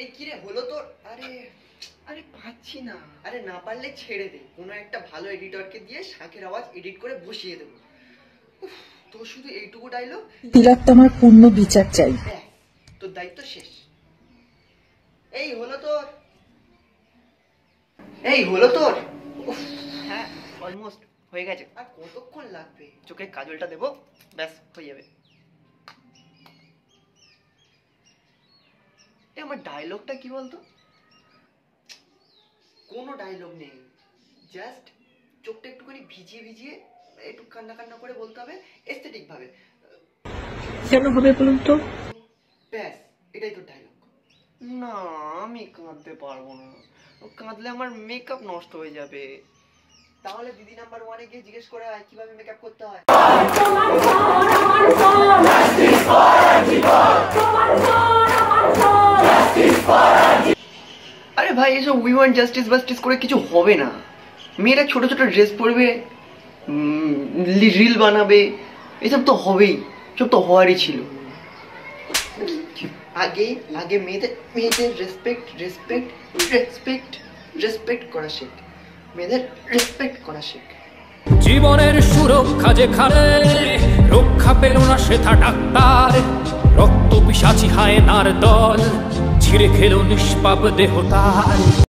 এই কি রে হলো তোর? আরে আরে পাচ্ছি না। আরে না পারলে ছেড়ে দে, কোনো একটা ভালো এডিটরকে দিয়ে শাঁখের আওয়াজ এডিট করে বসিয়ে দেবো। তোর শুধু এইটুকু ডায়লগ, তিলোত্তমার পূর্ণ বিচার চাই। তোর দায়িত্ব শেষ। এই হলো তোর, এই হলো তোর। হ্যাঁ অলমোস্ট হয়ে গেছে। আর কতক্ষণ লাগবে? চোখে কাজলটা দেবো, ব্যাস হয়ে যাবে। আমার ডায়লগটা কি বলতো? কোনো ডায়লগ নেই, জাস্ট চোখটা একটুখানি ভিজিয়ে ভিজিয়ে একটু কান্না কান্না করে বলতে হবে এস্থেটিক ভাবে। কেন হবে বলুন তো? ব্যাস এটাই তোর ডায়লগ। না আমি কাঁদতে পারবো না, কাঁদলে আমার মেকআপ নষ্ট হয়ে যাবে। তাহলে দিদি নাম্বার 1-এ গিয়ে জিজ্ঞেস করে আয় কিভাবে মেকআপ করতে হয়। আরে ভাই এসব উই ওয়ান্ট জাস্টিস বাস্টিস করে কিছু হবে না। মেয়েরা ছোট ছোট ড্রেস পরবে, রিল বানাবে, এসব তো হবেই, সব তো হওয়ারই ছিল। আগে আগে মেয়েদের মেয়েদের রেসপেক্ট রেসপেক্ট রেসপেক্ট রেসপেক্ট করা শেখ, মেয়েদের রেসপেক্ট করা শেখ। জীবনের সুরক্ষা যেখানে রক্ষা পেল না সেথা ডাক্তার, রক্ত পিশাচি হায়নার দল ছিঁড়ে খেলো নিষ্পাপ দেহতার।